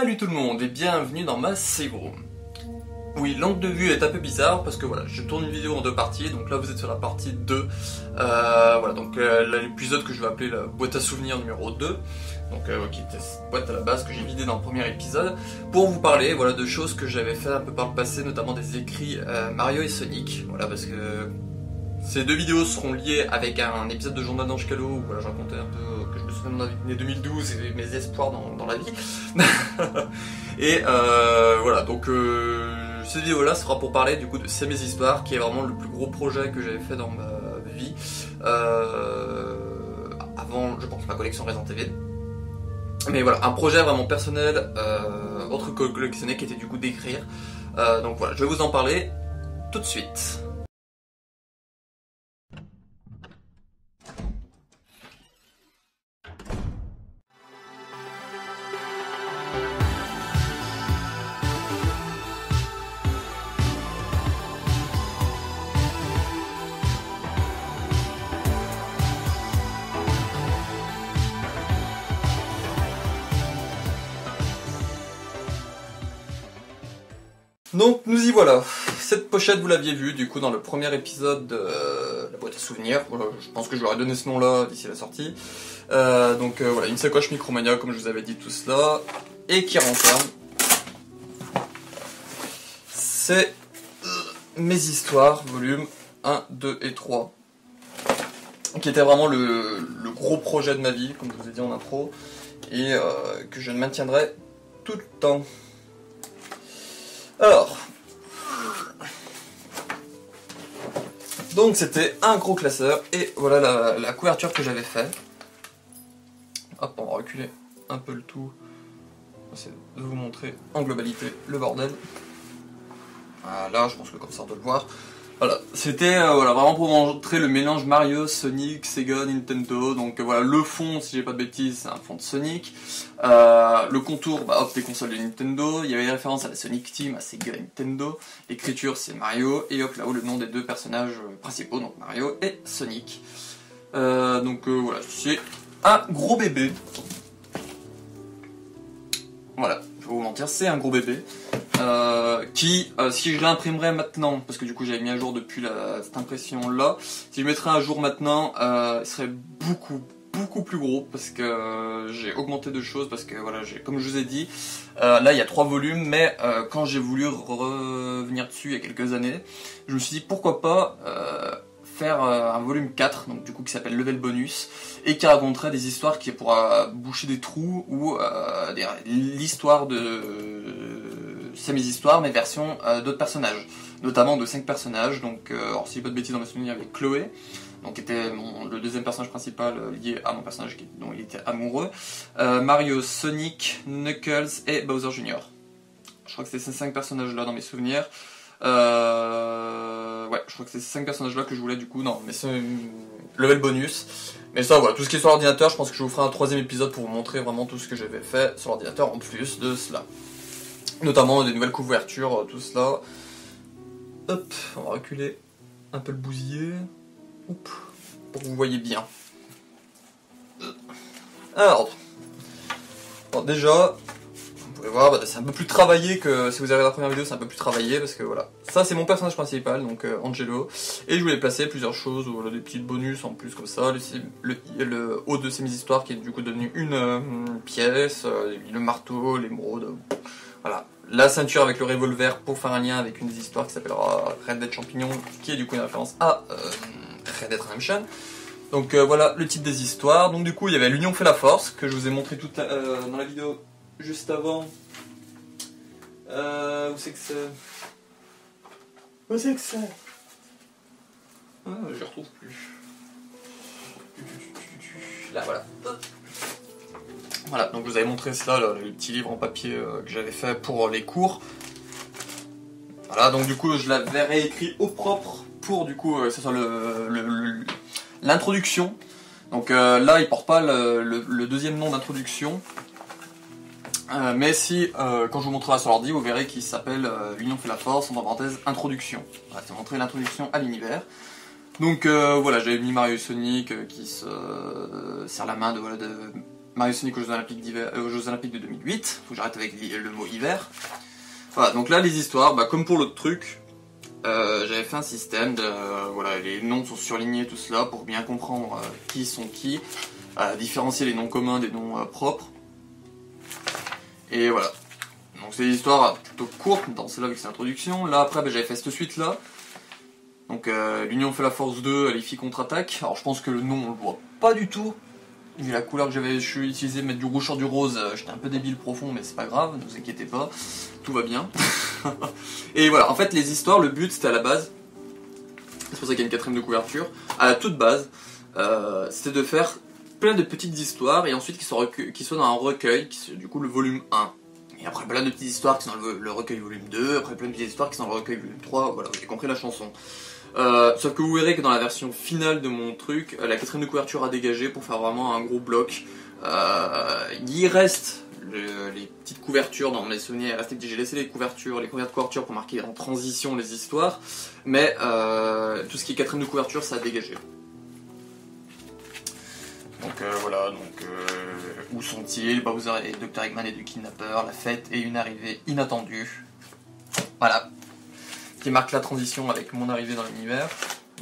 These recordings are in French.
Salut tout le monde et bienvenue dans ma Segroom. Oui, l'angle de vue est un peu bizarre parce que voilà, je tourne une vidéo en deux parties, donc là vous êtes sur la partie 2. Voilà, donc l'épisode que je vais appeler la boîte à souvenirs numéro 2, donc qui était cette boîte à la base que j'ai vidée dans le premier épisode, pour vous parler voilà, de choses que j'avais fait un peu par le passé, notamment des écrits Mario et Sonic, voilà, parce que ces deux vidéos seront liées avec un épisode de Journal d'Ange Calo où voilà, je racontais un peu que je me souviens de mon année 2012 et mes espoirs dans la vie. Et voilà, donc cette vidéo là sera pour parler du coup de C'est mes histoires, qui est vraiment le plus gros projet que j'avais fait dans ma vie. Avant, je pense, ma collection Resident Evil. Mais voilà, un projet vraiment personnel, autre que collectionné, qui était du coup d'écrire. Donc voilà, je vais vous en parler tout de suite. Donc nous y voilà, cette pochette vous l'aviez vue du coup dans le premier épisode de la boîte à souvenirs, je pense que je leur ai donné ce nom là d'ici la sortie. Voilà, une sacoche Micromania comme je vous avais dit tout cela, et qui renferme, c'est mes histoires, volume 1, 2 et 3, qui était vraiment le gros projet de ma vie, comme je vous ai dit en intro, et que je ne maintiendrai tout le temps. Alors, donc c'était un gros classeur, et voilà la couverture que j'avais fait. Hop, on va reculer un peu le tout, on va essayer de vous montrer en globalité le bordel. Voilà, je pense que comme ça on doit le voir. Voilà, c'était voilà, vraiment pour montrer le mélange Mario, Sonic, Sega, Nintendo. Donc voilà, le fond, si j'ai pas de bêtises, c'est un fond de Sonic. Le contour, bah, hop, des consoles de Nintendo. Il y avait des références à la Sonic Team, à Sega et Nintendo. L'écriture, c'est Mario. Et hop, là-haut, le nom des deux personnages principaux, donc Mario et Sonic. Voilà, c'est un gros bébé. Voilà, je vais vous mentir, c'est un gros bébé. Qui, si je l'imprimerais maintenant, parce que du coup j'avais mis à jour depuis cette impression là, si je mettrais à jour maintenant, il serait beaucoup plus gros, parce que j'ai augmenté de choses, parce que voilà, comme je vous ai dit, là il y a 3 volumes, mais quand j'ai voulu revenir dessus il y a quelques années, je me suis dit pourquoi pas faire un volume 4, donc du coup qui s'appelle Level Bonus, et qui raconterait des histoires qui pourra boucher des trous, ou l'histoire de C'est mes histoires, mais version d'autres personnages, notamment de 5 personnages. Donc, alors si j'ai pas de bêtises dans mes souvenirs, il y avait Chloé, donc qui était le deuxième personnage principal lié à mon personnage dont il était amoureux, Mario, Sonic, Knuckles et Bowser Jr. Je crois que c'est ces 5 personnages là dans mes souvenirs. Ouais, je crois que c'est ces 5 personnages là que je voulais du coup, non, mais c'est level bonus. Mais ça, voilà, tout ce qui est sur l'ordinateur, je pense que je vous ferai un 3ème épisode pour vous montrer vraiment tout ce que j'avais fait sur l'ordinateur en plus de cela. Notamment des nouvelles couvertures, tout cela. Hop, on va reculer un peu le bousiller. Hop, pour que vous voyez bien. Alors déjà, vous pouvez voir, c'est un peu plus travaillé que si vous avez la première vidéo, c'est un peu plus travaillé parce que voilà. Ça c'est mon personnage principal, donc Angelo. Et je voulais placer plusieurs choses, voilà, des petits bonus en plus comme ça. Le haut de C'est mes histoires qui est du coup devenu une pièce, le marteau, l'émeraude. Voilà, la ceinture avec le revolver pour faire un lien avec une des histoires qui s'appellera Red Dead Champignon, qui est du coup une référence à Red Dead Redemption. Donc voilà le titre des histoires. Donc du coup il y avait L'Union fait la force, que je vous ai montré dans la vidéo juste avant. Où c'est que c'est? Où c'est que c'est? Je ne retrouve plus. Là voilà. Voilà, donc je vous avais montré cela, le petit livre en papier que j'avais fait pour les cours. Voilà, donc du coup je l'avais réécrit au propre pour du coup que ce soit l'introduction. Donc là il porte pas le deuxième nom d'introduction. Mais si, quand je vous montrerai sur l'ordi, vous verrez qu'il s'appelle L'Union fait la force, entre parenthèses, introduction. Voilà, c'est montrer l'introduction à l'univers. Donc voilà, j'avais mis Mario et Sonic qui se serrent la main de Mario Sonic aux Jeux Olympiques de 2008. Faut que j'arrête avec le mot hiver. Voilà, donc là les histoires, bah, comme pour l'autre truc, j'avais fait un système de... voilà, les noms sont surlignés, tout cela, pour bien comprendre qui sont qui, différencier les noms communs des noms propres. Et voilà. Donc c'est des histoires plutôt courtes, dans celle-là avec cette introduction. Là après, bah, j'avais fait cette suite-là. Donc l'Union fait la force 2, les filles contre-attaque. Alors je pense que le nom on le voit pas du tout. Vu la couleur que j'avais utilisé, mettre du rouge sur du rose, j'étais un peu débile profond, mais c'est pas grave, ne vous inquiétez pas, tout va bien. Et voilà, en fait les histoires, le but c'était à la base, c'est pour ça qu'il y a une quatrième de couverture, à la toute base, c'était de faire plein de petites histoires et ensuite qui soient dans un recueil, du coup le volume 1. Et après plein de petites histoires qui sont dans le recueil volume 2, après plein de petites histoires qui sont dans le recueil volume 3, voilà, vous avez compris la chanson. Sauf que vous verrez que dans la version finale de mon truc, la quatrième de couverture a dégagé pour faire vraiment un gros bloc. Il reste les petites couvertures dans mes souvenirs, j'ai laissé les couvertures pour marquer en transition les histoires, mais tout ce qui est quatrième de couverture, ça a dégagé. Donc voilà, donc où sont-ils? Bowser et Dr. Eggman et du kidnappeur, la fête et une arrivée inattendue. Voilà. Qui marque la transition avec mon arrivée dans l'univers,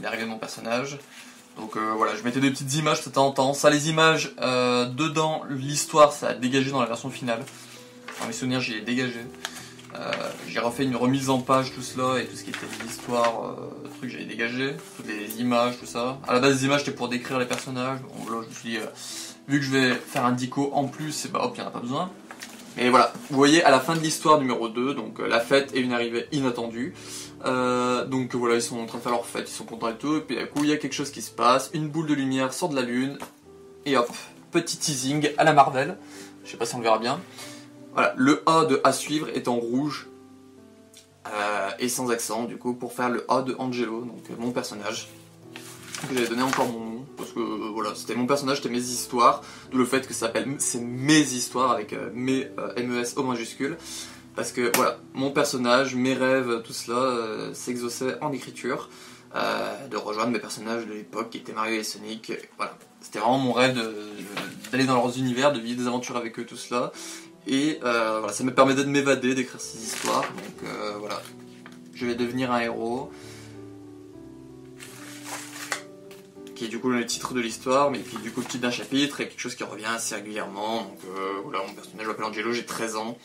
l'arrivée de mon personnage. Donc voilà, je mettais des petites images de temps en temps. Ça, les images dedans, l'histoire, ça a dégagé dans la version finale. Dans mes souvenirs, j'y ai dégagé. J'ai refait une remise en page, tout cela, et tout ce qui était l'histoire, truc, j'ai dégagé. Toutes les images, tout ça. À la base, les images, c'était pour décrire les personnages. Bon, là, je me suis dit, vu que je vais faire un dico en plus, et bah hop, il n'y en a pas besoin. Et voilà, vous voyez à la fin de l'histoire numéro 2, donc la fête et une arrivée inattendue. Donc voilà, ils sont en train de faire leur fête, ils sont contents et tout, et puis d'un coup il y a quelque chose qui se passe, une boule de lumière sort de la lune, et hop, petit teasing à la Marvel, je sais pas si on le verra bien. Voilà, le A de à suivre est en rouge, et sans accent du coup, pour faire le A de Angelo, donc mon personnage. Que j'avais donné encore mon nom, parce que voilà, c'était mon personnage, c'était mes histoires, d'où le fait que ça s'appelle c'est mes histoires avec mes MES au majuscule, parce que voilà, mon personnage, mes rêves, tout cela s'exauçait en écriture, de rejoindre mes personnages de l'époque qui étaient Mario et Sonic, voilà, c'était vraiment mon rêve d'aller dans leurs univers, de vivre des aventures avec eux, tout cela, et voilà, ça me permettait de m'évader, d'écrire ces histoires, donc voilà, je vais devenir un héros. Qui est du coup le titre de l'histoire, mais qui est du coup le titre d'un chapitre, et quelque chose qui revient assez régulièrement. Donc voilà, mon personnage m'appelle Angelo, j'ai 13 ans.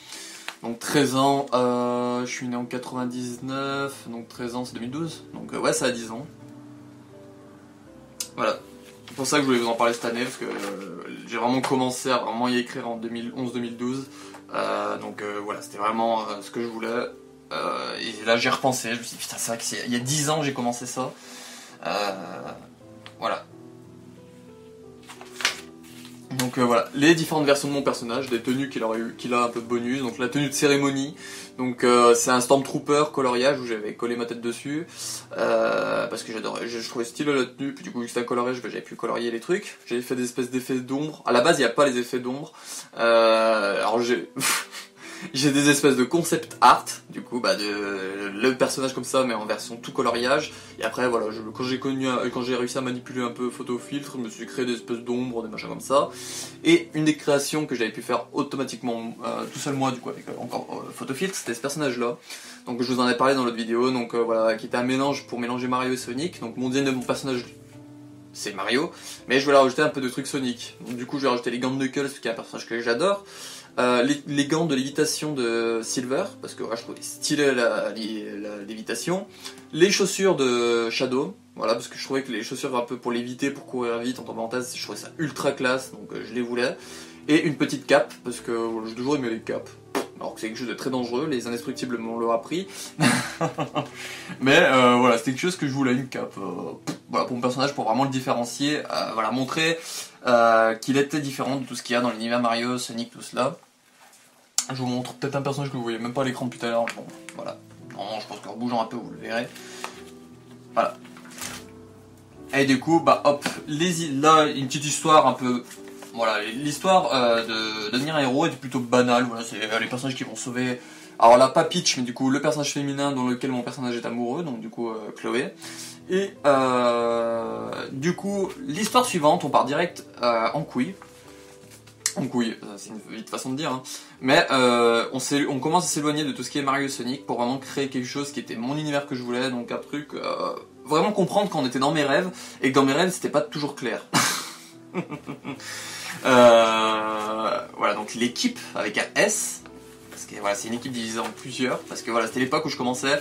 Donc 13 ans, je suis né en 99, donc 13 ans c'est 2012, donc ouais, ça a 10 ans. Voilà, c'est pour ça que je voulais vous en parler cette année, parce que j'ai vraiment commencé à vraiment y écrire en 2011-2012. Donc voilà, c'était vraiment ce que je voulais. Et là j'ai repensé, je me suis dit putain, c'est vrai qu'il y a 10 ans j'ai commencé ça. Voilà. Donc voilà, les différentes versions de mon personnage, des tenues qu'il a un peu de bonus, donc la tenue de cérémonie, donc c'est un Stormtrooper coloriage où j'avais collé ma tête dessus, parce que j'adorais, je trouvais stylé la tenue, puis du coup vu que c'était un coloriage, j'avais pu colorier les trucs, j'avais fait des espèces d'effets d'ombre, à la base il n'y a pas les effets d'ombre, alors j'ai... J'ai des espèces de concept art, du coup, bah, le personnage comme ça, mais en version tout coloriage. Et après, voilà, quand j'ai réussi à manipuler un peu photo filtre, je me suis créé des espèces d'ombres, des machins comme ça. Et une des créations que j'avais pu faire automatiquement tout seul moi, du coup, avec encore photo filtre, c'était ce personnage-là. Donc je vous en ai parlé dans l'autre vidéo, donc voilà, qui était un mélange pour mélanger Mario et Sonic. Donc mon design de mon personnage, c'est Mario, mais je voulais rajouter un peu de trucs Sonic. Donc du coup, je vais rajouter les gants de Knuckles, qui est un personnage que j'adore. Les gants de lévitation de Silver, parce que ouais, je trouvais stylé la lévitation. Les chaussures de Shadow, voilà, parce que je trouvais que les chaussures un peu pour léviter, pour courir vite en tombant en tasse, je trouvais ça ultra classe, donc je les voulais. Et une petite cape, parce que j'ai toujours aimé les capes. Alors que c'est quelque chose de très dangereux, les indestructibles m'ont leur appris. Mais voilà, c'était quelque chose que je voulais, une cape. Voilà, pour mon personnage, pour vraiment le différencier, voilà, montrer qu'il était différent de tout ce qu'il y a dans l'univers Mario, Sonic, tout cela. Je vous montre peut-être un personnage que vous voyez même pas à l'écran depuis tout à l'heure. Bon, voilà. Non, je pense qu'en bougeant un peu, vous le verrez. Voilà. Et du coup, bah hop, là, une petite histoire un peu... Voilà, l'histoire de devenir un héros est plutôt banale. Voilà, c'est les personnages qui vont sauver... Alors là, pas Peach, mais du coup, le personnage féminin dans lequel mon personnage est amoureux, donc du coup, Chloé. Et du coup, l'histoire suivante, on part direct en couille. Donc oui, c'est une vite façon de dire, hein. Mais on commence à s'éloigner de tout ce qui est Mario et Sonic pour vraiment créer quelque chose qui était mon univers que je voulais, donc un truc... vraiment comprendre qu'on était dans mes rêves, et que dans mes rêves c'était pas toujours clair. Voilà, donc l'équipe avec un S, parce que voilà, c'est une équipe divisée en plusieurs, parce que voilà, c'était l'époque où je commençais,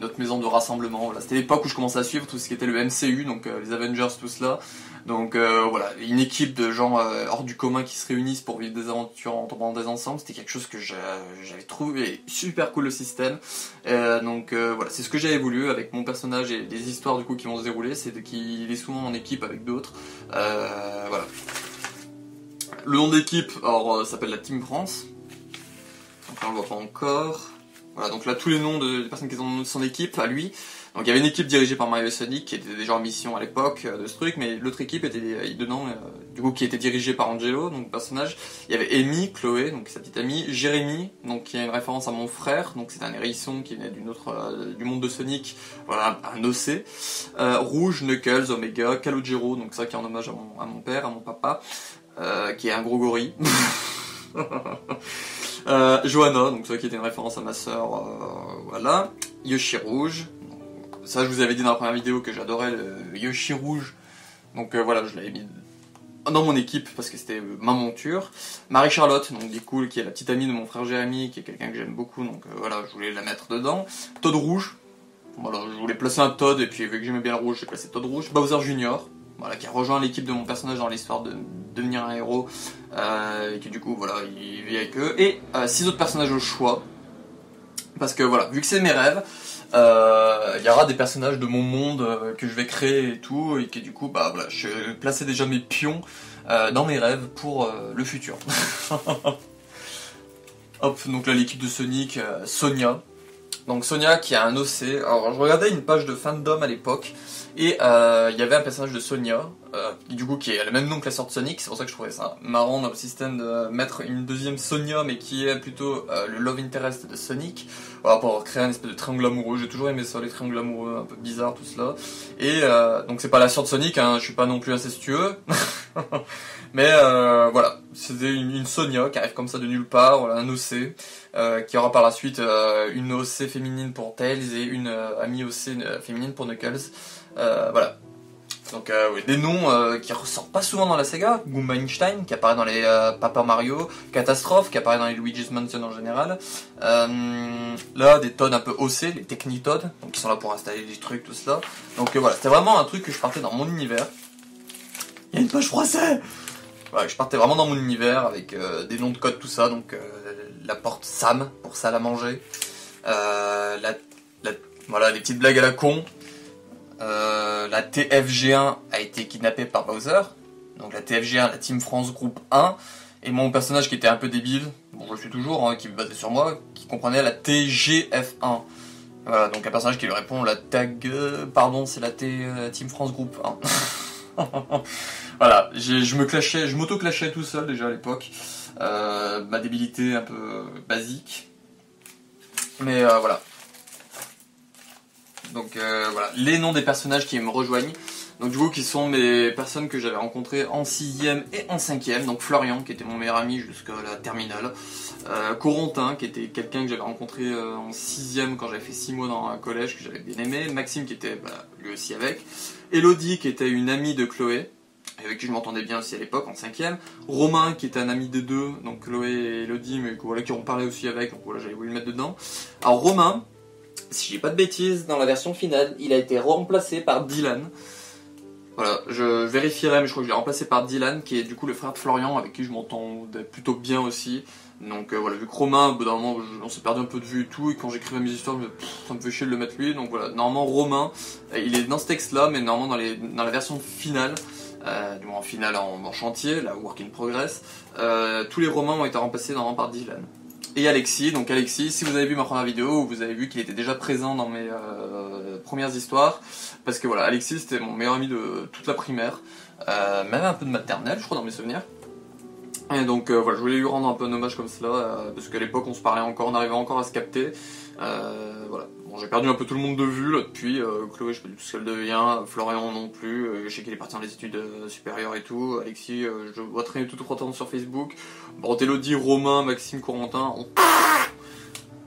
notre maison de rassemblement, voilà, c'était l'époque où je commençais à suivre tout ce qui était le MCU, donc les Avengers, tout cela. Donc voilà, une équipe de gens hors du commun qui se réunissent pour vivre des aventures en tombant des ensembles, c'était quelque chose que j'avais trouvé super cool le système. Donc voilà, c'est ce que j'avais voulu avec mon personnage et les histoires du coup qui vont se dérouler, c'est qu'il est souvent en équipe avec d'autres. Voilà. Le nom d'équipe, alors s'appelle la Team France. Donc là on le voit pas encore. Voilà, donc là tous les noms des personnes qui sont dans son équipe à lui. Donc il y avait une équipe dirigée par Mario et Sonic qui était déjà en mission à l'époque de ce truc, mais l'autre équipe était dedans, du coup qui était dirigée par Angelo, donc personnage. Il y avait Amy, Chloé, donc sa petite amie, Jérémy, donc qui est une référence à mon frère, donc c'est un hérisson qui venait du monde de Sonic, voilà, un OC. Rouge, Knuckles, Omega, Calogero, donc ça qui est en hommage à mon père, à mon papa, qui est un gros gorille. Johanna, donc ça qui était une référence à ma sœur, voilà. Yoshi Rouge. Ça, je vous avais dit dans la première vidéo que j'adorais le Yoshi rouge. Donc voilà, je l'avais mis dans mon équipe parce que c'était ma monture. Marie-Charlotte, donc du coup, qui est la petite amie de mon frère Jérémy, qui est quelqu'un que j'aime beaucoup, donc voilà, je voulais la mettre dedans. Todd Rouge, voilà, je voulais placer un Todd, et puis vu que j'aimais bien le rouge, j'ai placé Todd Rouge. Bowser Junior, voilà, qui a rejoint l'équipe de mon personnage dans l'histoire de devenir un héros, et qui du coup, voilà, il vit avec eux. Et 6 autres personnages au choix, parce que voilà, vu que c'est mes rêves, il y aura des personnages de mon monde que je vais créer et tout, et que du coup, bah voilà, je plaçais déjà mes pions dans mes rêves pour le futur. Hop, donc là l'équipe de Sonic, Sonia. Donc Sonia qui a un OC. Alors je regardais une page de fandom à l'époque, et il y avait un personnage de Sonia, du coup qui a le même nom que la sœur de Sonic, c'est pour ça que je trouvais ça marrant dans le système de mettre une deuxième Sonia, mais qui est plutôt le love interest de Sonic, voilà, pour créer un espèce de triangle amoureux. J'ai toujours aimé ça, les triangles amoureux, un peu bizarres tout cela. Et donc c'est pas la sœur de Sonic, hein, je suis pas non plus incestueux. Mais voilà, c'était une Sonia qui arrive comme ça de nulle part, voilà, un OC, qui aura par la suite une OC féminine pour Tails et une amie OC féminine pour Knuckles. Voilà. Donc oui, des noms qui ressortent pas souvent dans la saga. Goomba Einstein qui apparaît dans les Paper Mario, Catastrophe qui apparaît dans les Luigi's Mansion en général. Là des Todd un peu OC, les Techni-Todd, donc qui sont là pour installer des trucs, tout cela. Donc voilà, c'était vraiment un truc que je partais dans mon univers. Il y a une page français. Voilà, je partais vraiment dans mon univers avec des noms de code, tout ça. Donc la porte Sam pour salle à manger. Voilà, des petites blagues à la con. La TFG1 a été kidnappée par Bowser. Donc la TFG1, la Team France Groupe 1. Et mon personnage qui était un peu débile, bon je le suis toujours, hein, qui me basait sur moi, qui comprenait la TGF1. Voilà, donc un personnage qui lui répond la tag... pardon, c'est la Team France Groupe 1. Voilà, je m'auto-clashais tout seul déjà à l'époque. Ma débilité un peu basique. Mais voilà. Donc voilà, les noms des personnages qui me rejoignent. Donc du coup qui sont mes personnes que j'avais rencontrées en 6ème et en 5ème. Donc Florian qui était mon meilleur ami jusqu'à la terminale. Corentin qui était quelqu'un que j'avais rencontré en 6ème quand j'avais fait 6 mois dans un collège que j'avais bien aimé. Maxime qui était lui aussi avec. Elodie qui était une amie de Chloé, avec qui je m'entendais bien aussi à l'époque en 5ème. Romain qui était un ami des deux, donc Chloé et Elodie, mais voilà, qui ont parlé aussi avec, donc voilà, j'avais voulu le mettre dedans. Alors Romain, si j'ai pas de bêtises, dans la version finale, il a été remplacé par Dylan. Voilà, je vérifierai, mais je crois que je l'ai remplacé par Dylan, qui est du coup le frère de Florian, avec qui je m'entendais plutôt bien aussi. Donc voilà, vu que Romain, au bout d'un moment, on s'est perdu un peu de vue et tout, et quand j'écrivais mes histoires, ça me fait chier de le mettre lui. Donc voilà, normalement Romain, il est dans ce texte-là, mais normalement dans la version finale, du moins en finale en chantier, la work in progress, tous les Romains ont été remplacés normalement par Dylan. Et Alexis, donc Alexis, si vous avez vu ma première vidéo, vous avez vu qu'il était déjà présent dans mes premières histoires, parce que voilà, Alexis c'était mon meilleur ami de toute la primaire, même un peu de maternelle je crois dans mes souvenirs. Et donc voilà, je voulais lui rendre un peu un hommage comme cela, parce qu'à l'époque on se parlait encore, on arrivait encore à se capter, voilà. bon, j'ai perdu un peu tout le monde de vue là depuis. Chloé, je sais pas du tout ce qu'elle devient. Florian non plus. Je sais qu'il est parti dans les études supérieures et tout. Alexis, je vois traîner tout autant sur Facebook. Bon, Elodie, Romain, Maxime, Corentin.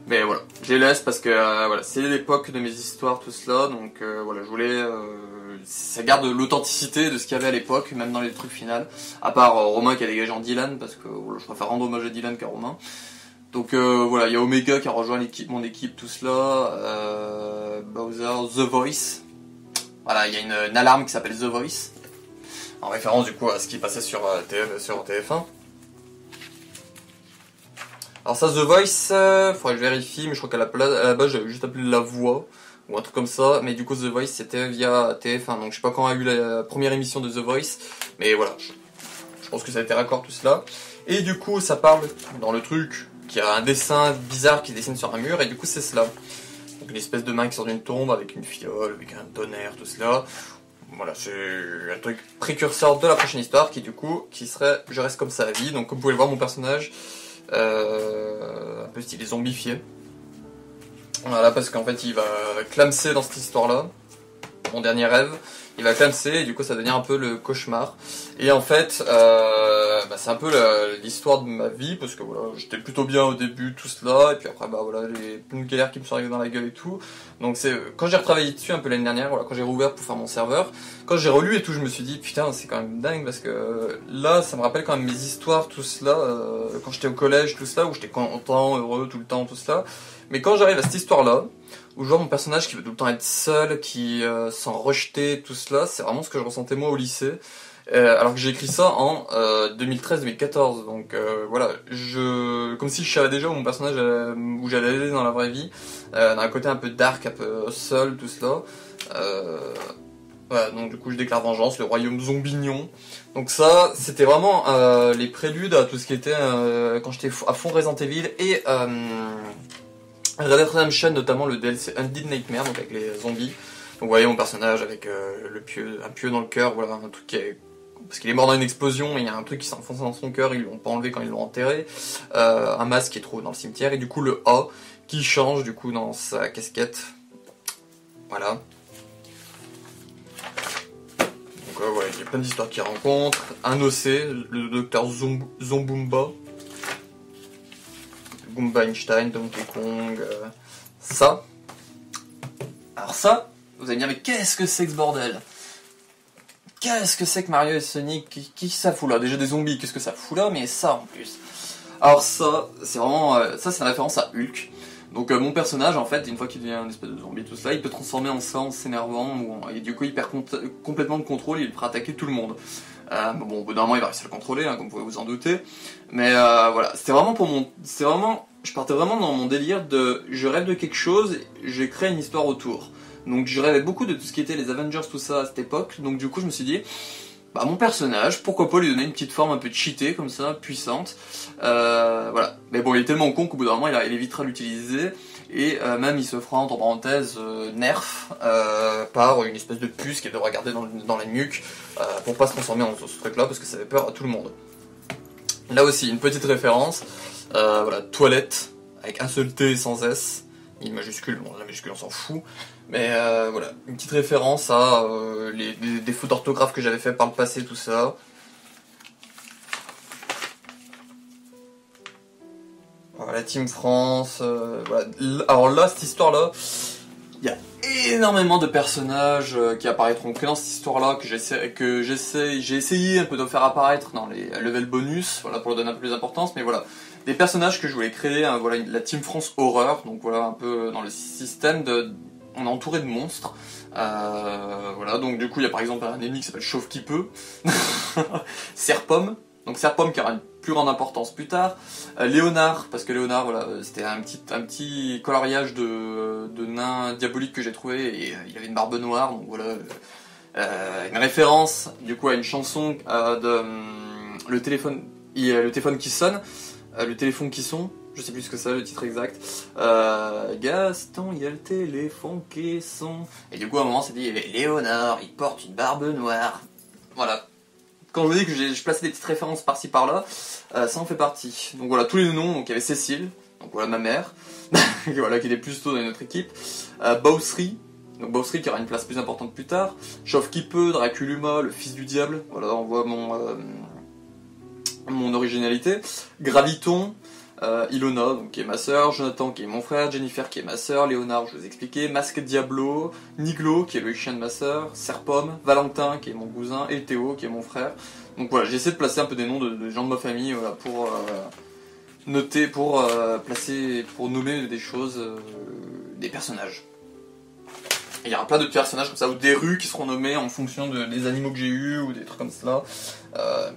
Mais voilà, je les laisse parce que voilà, c'est l'époque de mes histoires, tout cela. Donc voilà, je voulais. Ça garde l'authenticité de ce qu'il y avait à l'époque, même dans les trucs finales. À part Romain qui a dégagé en Dylan, parce que voilà, je préfère rendre hommage à Dylan qu'à Romain. Donc voilà, il y a Omega qui a rejoint mon équipe, tout cela. Bowser, The Voice. Voilà, il y a une alarme qui s'appelle The Voice. En référence du coup à ce qui passait sur TF1. Alors ça, The Voice, faudrait que je vérifie, mais je crois qu'à la base j'avais juste appelé La Voix, ou un truc comme ça, mais du coup The Voice c'était via TF1, donc je sais pas quand a eu la première émission de The Voice, mais voilà, je pense que ça a été raccord tout cela. Et du coup ça parle dans le truc, qu'il y a un dessin bizarre qui dessine sur un mur, et du coup c'est cela. Donc une espèce de main qui sort d'une tombe avec une fiole, avec un tonnerre, tout cela. Voilà, c'est un truc précurseur de la prochaine histoire qui du coup, qui serait Je reste comme ça à vie. Donc comme vous pouvez le voir, mon personnage, un peu stylé zombifié. Voilà, parce qu'en fait il va clamser dans cette histoire là, mon dernier rêve, il va clamser et du coup ça devient un peu le cauchemar. Et en fait c'est un peu l'histoire de ma vie, parce que voilà, j'étais plutôt bien au début, tout cela, et puis après bah voilà, j'ai plein de galères qui me sont arrivées dans la gueule et tout. Donc c'est quand j'ai retravaillé dessus un peu l'année dernière, voilà, quand j'ai rouvert pour faire mon serveur, quand j'ai relu et tout, je me suis dit putain c'est quand même dingue, parce que là ça me rappelle quand même mes histoires, tout cela, quand j'étais au collège, tout cela, où j'étais content, heureux tout le temps, tout cela. Mais quand j'arrive à cette histoire là, où je vois mon personnage qui veut tout le temps être seul, qui sent rejeté, tout cela, c'est vraiment ce que je ressentais moi au lycée. Alors que j'ai écrit ça en 2013-2014, donc voilà, comme si je savais déjà où mon personnage, où j'allais aller dans la vraie vie, dans un côté un peu dark, un peu seul, tout cela. Voilà, donc du coup je déclare vengeance, le royaume zombignon. Donc ça, c'était vraiment les préludes à tout ce qui était quand j'étais à fond Resident Evil et Red Dead Redemption, notamment le DLC Undead Nightmare, donc avec les zombies. Donc vous voyez mon personnage avec un pieu dans le cœur, voilà, un truc qui est... Parce qu'il est mort dans une explosion, et il y a un truc qui s'est enfoncé dans son cœur, ils l'ont pas enlevé quand ils l'ont enterré. Un masque qui est trouvé dans le cimetière, et du coup le A qui change du coup dans sa casquette. Voilà. Donc voilà, il y a plein d'histoires qu'il rencontre. Un OC, le docteur Zombumba. Goomba Einstein, Donkey Kong, ça. Alors ça, vous allez me dire, mais qu'est-ce que c'est que ce bordel? Qu'est-ce que c'est que Mario et Sonic? Qui ça fout là? Déjà des zombies, qu'est-ce que ça fout là? Mais ça en plus. Alors ça, c'est vraiment... ça c'est une référence à Hulk. Donc mon personnage, en fait, une fois qu'il devient un espèce de zombie, tout cela, il peut transformer en ça, en s'énervant, et du coup il perd complètement le contrôle, il pourra attaquer tout le monde. Bon, au bout d'un moment il va réussir à le contrôler, hein, comme vous pouvez vous en douter. Mais voilà, c'était vraiment pour mon... Je partais vraiment dans mon délire de... Je rêve de quelque chose, je crée une histoire autour. Donc je rêvais beaucoup de tout ce qui était les Avengers, tout ça à cette époque, donc du coup je me suis dit... Bah, mon personnage, pourquoi pas lui donner une petite forme un peu cheatée, comme ça, puissante. Voilà. Mais bon, il est tellement con qu'au bout d'un moment, il évitera de l'utiliser. Et même, il se fera, entre parenthèses, nerf par une espèce de puce qu'il devra garder dans la nuque pour pas se transformer en ce truc-là, parce que ça fait peur à tout le monde. Là aussi, une petite référence. Voilà, toilette, avec un seul T sans S. Une majuscule, bon, la majuscule, on s'en fout. Mais voilà, une petite référence à les défauts d'orthographe que j'avais fait par le passé, tout ça. Voilà, Team France, voilà. Alors là, cette histoire-là, il y a énormément de personnages qui apparaîtront que dans cette histoire-là, j'ai essayé un peu de faire apparaître dans les levels bonus, voilà, pour leur donner un peu plus d'importance, mais voilà. Des personnages que je voulais créer, hein, voilà, la Team France Horreur, donc voilà, un peu dans le système de... On est entouré de monstres. Voilà, donc du coup, il y a par exemple un ennemi qui s'appelle Chauve qui peut. Serpomme. Donc Serpomme qui aura une plus grande importance plus tard. Léonard, parce que Léonard, voilà, c'était un petit coloriage de nain diabolique que j'ai trouvé, et il avait une barbe noire, donc voilà. Une référence, du coup, à une chanson de... le téléphone qui sonne. Le téléphone qui sonne. Je sais plus ce que c'est, le titre exact. Gaston, il y a le téléphone qui sonne. Et du coup, à un moment, c'est dit, Léonard, il porte une barbe noire. Voilà. Quand je vous dis que je plaçais des petites références par-ci par-là, ça en fait partie. Donc voilà, tous les noms, donc il y avait Cécile, donc voilà ma mère, voilà, qui était plus tôt dans notre équipe. Bowsry, donc Bowsry qui aura une place plus importante plus tard. Chauve qui peut, Draculuma, le fils du diable, voilà, on voit mon originalité. Graviton, Ilona, donc, qui est ma sœur, Jonathan qui est mon frère, Jennifer qui est ma sœur, Léonard, je vous ai expliqué, Masque Diablo, Niglo qui est le chien de ma sœur, Serpom, Valentin qui est mon cousin, et Théo qui est mon frère. Donc voilà, j'ai essayé de placer un peu des noms de gens de ma famille, voilà, pour noter, pour placer, pour nommer des choses, des personnages. Et il y aura plein de personnages comme ça, ou des rues qui seront nommées en fonction des animaux que j'ai eus, ou des trucs comme cela.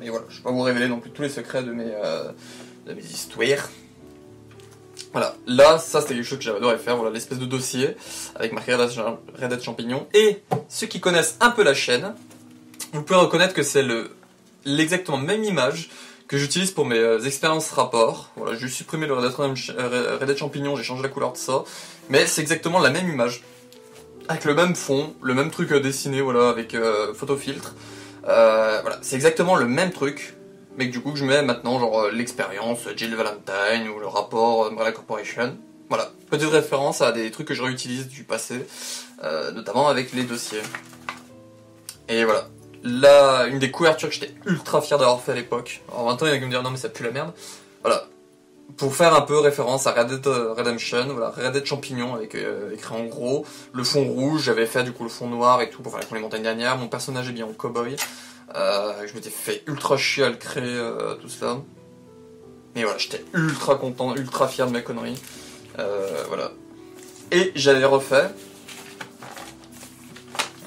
Mais voilà, je ne vais pas vous révéler non plus tous les secrets de mes histoires. Voilà, là, ça c'était quelque chose que j'avais adoré faire, voilà, l'espèce de dossier, avec marqué Red Dead Champignon. Et ceux qui connaissent un peu la chaîne, vous pouvez reconnaître que c'est l'exactement même image que j'utilise pour mes expériences rapport. Voilà, j'ai supprimé le Red Dead Champignon, j'ai changé la couleur de ça, mais c'est exactement la même image. Avec le même fond, le même truc dessiné, voilà, avec photofiltre. Voilà, c'est exactement le même truc, mais que du coup que je mets maintenant, genre l'expérience Jill Valentine ou le rapport Umbrella Corporation. Voilà, petite référence à des trucs que je réutilise du passé, notamment avec les dossiers. Et voilà, là, une des couvertures que j'étais ultra fier d'avoir fait à l'époque. Alors maintenant, il y en a qui me dire non mais ça pue la merde. Voilà, pour faire un peu référence à Red Dead Redemption, voilà, Red Dead Champignon avec écrit en gros, le fond rouge, j'avais fait du coup le fond noir et tout pour faire les montagnes dernières, mon personnage est bien en cowboy, je m'étais fait ultra chier à le créer, tout cela. Mais voilà, j'étais ultra content, ultra fier de mes conneries, voilà. Et j'avais refait,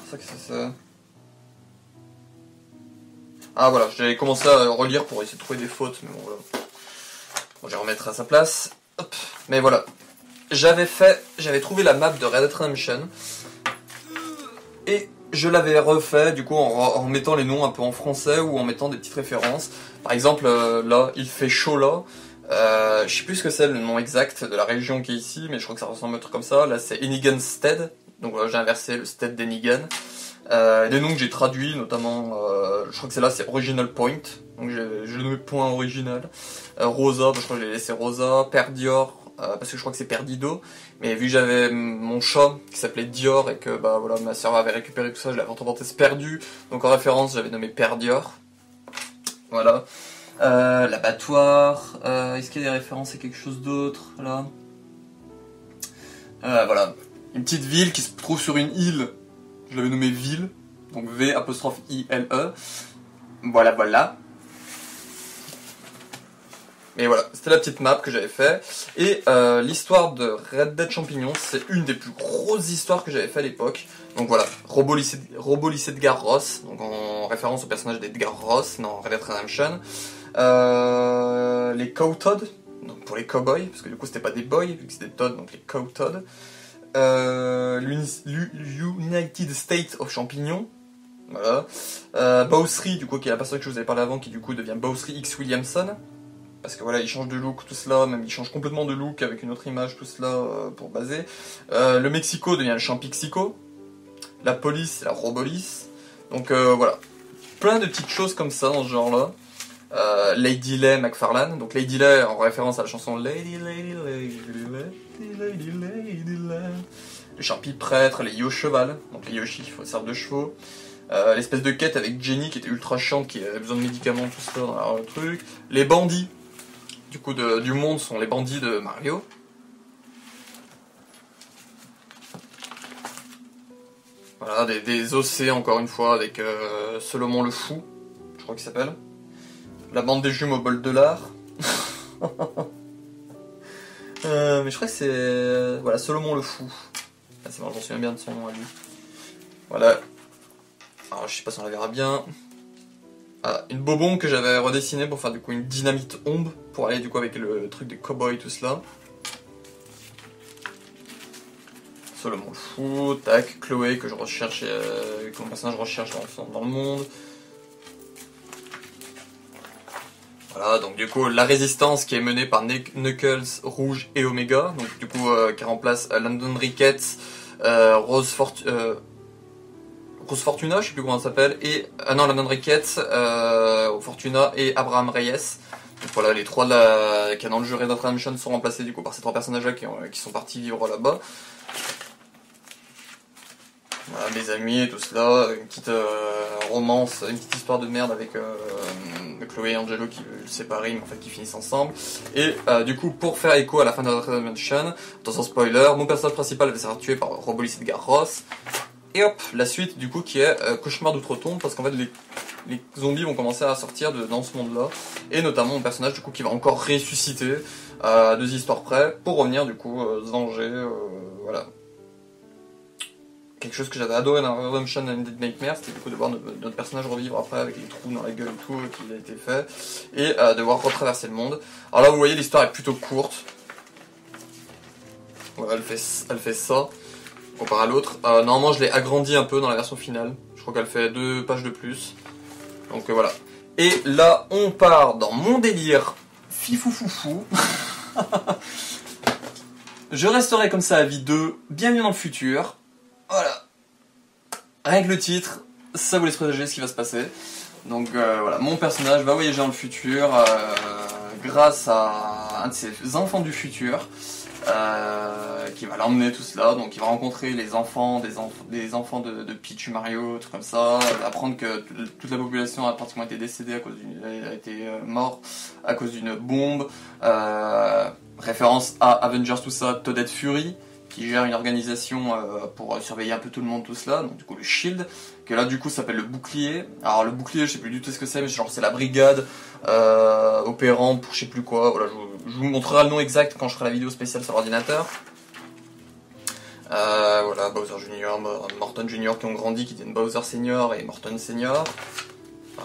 c'est ça que c'est ça. Ah voilà, j'avais commencé à relire pour essayer de trouver des fautes, mais bon voilà. Bon, je vais remettre à sa place. Hop. Mais voilà. J'avais trouvé la map de Red Dead Redemption. Et je l'avais refait, du coup, en mettant les noms un peu en français ou en mettant des petites références. Par exemple, là, il fait chaud là. Je sais plus ce que c'est le nom exact de la région qui est ici, mais je crois que ça ressemble à un truc comme ça. Là, c'est Enigan Stead. Donc voilà, j'ai inversé le Stead d'Enigan. Les noms que j'ai traduits, notamment, je crois que c'est là, c'est Original Point. Donc je le nomme point original. Rosa, je crois que je l'ai laissé Rosa. Perdior, parce que je crois que c'est Perdido. Mais vu que j'avais mon chat qui s'appelait Dior et que bah voilà, ma soeur avait récupéré tout ça, je l'avais entre parenthèses perdu. Donc en référence, j'avais nommé Perdior. Voilà. L'abattoir. Est-ce qu'il y a des références à quelque chose d'autre là? Voilà. Une petite ville qui se trouve sur une île. Je l'avais nommé Ville. Donc V'-I-L-E. Voilà, voilà. Mais voilà, c'était la petite map que j'avais fait. Et l'histoire de Red Dead Champignon, c'est une des plus grosses histoires que j'avais fait à l'époque. Donc voilà, Robot lycée Edgar Ross, donc en référence au personnage d'Edgar Ross dans Red Dead Redemption. Les Cow-Todd, donc pour les cowboys, parce que du coup c'était pas des boys, vu que c'était des Todd, donc les Cow-Todd. United States of Champignons. Voilà. Bowsry, du coup, qui est la personne que je vous avais parlé avant, qui du coup devient Bowsry X Williamson. Parce que voilà, il change de look, tout cela, même il change complètement de look avec une autre image, tout cela pour baser. Le Mexico devient le Champixico. La police, c'est la Robolis. Donc voilà, plein de petites choses comme ça dans ce genre-là. Lady Lay McFarlane, donc Lady Lay en référence à la chanson Lady Lady Lady Lady Lady Lady Lay. Le Champi prêtre, les Yo cheval, donc les Yoshi qui servent de chevaux. L'espèce de quête avec Jenny qui était ultra chiante, qui avait besoin de médicaments, tout ça dans le truc. Les bandits, du coup du monde, sont les bandits de Mario. Voilà, des OC encore une fois avec Solomon le Fou, je crois qu'il s'appelle. La bande des jumeaux bol de l'art. Mais je crois que c'est voilà, Solomon le Fou. Ah, c'est bon, j'en souviens bien de son nom à lui. Voilà. Alors je sais pas si on la verra bien. Ah, une bobon que j'avais redessinée pour faire du coup une dynamite ombre pour aller du coup avec le truc des cowboys tout cela. Solomon le Fou, tac, Chloé que je recherche, que mon personnage recherche dans le monde. Voilà, donc du coup la résistance qui est menée par Knuckles, Rouge et Omega, donc du coup qui remplace London Ricketts, Rose Fortuna, je sais plus comment elle s'appelle, et non London Ricketts, Fortuna et Abraham Reyes. Donc voilà, les 3 qu'il y a dans le jeu Red Dead Redemption sont remplacés du coup par ces 3 personnages-là qui sont partis vivre là-bas. Voilà, mes amis et tout cela, une petite romance, une petite histoire de merde avec Chloé et Angelo qui veulent se séparer mais en fait qui finissent ensemble. Et du coup pour faire écho à la fin de Red Dead Redemption, attention spoiler, mon personnage principal va se faire tuer par Robolis Edgar Ross. Et hop, la suite du coup qui est Cauchemar d'Outre-Tombe, parce qu'en fait les zombies vont commencer à sortir dans ce monde là. Et notamment mon personnage du coup qui va encore ressusciter 2 histoires près pour revenir du coup se venger, voilà. Quelque chose que j'avais adoré dans Redemption and Dead Nightmare, c'était du coup de voir notre personnage revivre après avec les trous dans la gueule et tout qui a été fait, et devoir retraverser le monde. Alors là vous voyez l'histoire est plutôt courte. Voilà, elle fait ça, comparé à l'autre. Normalement je l'ai agrandi un peu dans la version finale, je crois qu'elle fait 2 pages de plus. Donc voilà. Et là on part dans mon délire fifoufoufou. Je resterai comme ça à vie 2, bienvenue dans le futur. Voilà. Rien que le titre, ça vous laisse présager ce qui va se passer. Donc voilà, mon personnage va voyager dans le futur grâce à un de ses enfants du futur qui va l'emmener tout cela. Donc il va rencontrer les enfants, des enfants de Peach Mario, trucs comme ça. Apprendre que toute la population a pratiquement été décédée a été mort à cause d'une bombe. Référence à Avengers, tout ça, Toadette Fury, qui gère une organisation pour surveiller un peu tout le monde, tout cela, donc du coup le Shield, que là du coup s'appelle le bouclier. Alors le bouclier, je sais plus du tout ce que c'est, mais genre c'est la brigade opérant pour je sais plus quoi, voilà, je vous montrerai le nom exact quand je ferai la vidéo spéciale sur l'ordinateur. Voilà, Bowser Junior, Morton Junior qui ont grandi, qui deviennent Bowser Senior et Morton Senior.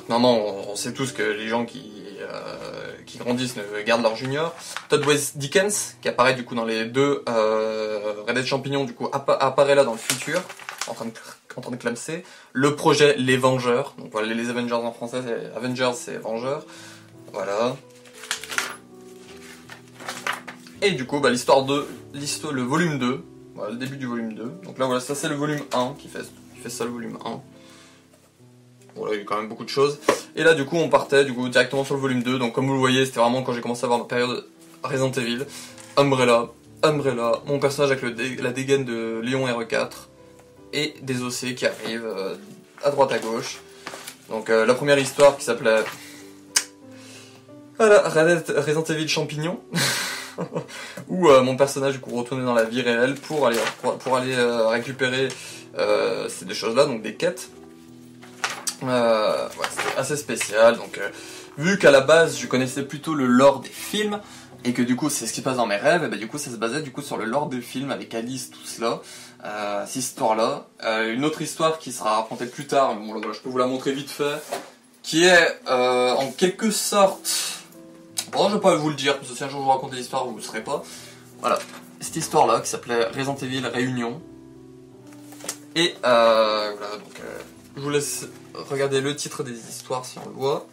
Maintenant, on sait tous que les gens qui grandissent ne gardent leur junior. Todd West Dickens, qui apparaît du coup dans les 2 Red Dead Champignon, du coup apparaît là dans le futur, en train de clamser. Le projet Les Vengeurs, donc voilà, les Avengers en français, Avengers c'est Vengeurs. Voilà. Et du coup, bah, le volume 2, voilà, le début du volume 2. Donc là voilà, ça c'est le volume 1 qui fait ça, le volume 1. Voilà, il y a eu quand même beaucoup de choses. Et là, du coup, on partait directement sur le volume 2. Donc, comme vous le voyez, c'était vraiment quand j'ai commencé à avoir ma période Resident Evil. Umbrella, mon personnage avec la dégaine de Léon RE4. Et des OC qui arrivent à droite à gauche. Donc, la première histoire qui s'appelait voilà, Resident Evil Champignon. Où mon personnage, du coup, retournait dans la vie réelle pour aller récupérer ces 2 choses-là, donc des quêtes. Ouais, c'était assez spécial, donc vu qu'à la base je connaissais plutôt le lore des films et que du coup c'est ce qui se passe dans mes rêves, et bah, du coup ça se basait du coup sur le lore des films avec Alice, tout cela, cette histoire-là. Une autre histoire qui sera racontée plus tard, mais bon, je peux vous la montrer vite fait, qui est en quelque sorte, bon je vais pas vous le dire parce que si un jour je vous raconte des histoires vous ne le saurez pas. Voilà, cette histoire-là qui s'appelait Resident Evil Réunion. Et voilà, donc je vous laisse regarder le titre des histoires si on le voit.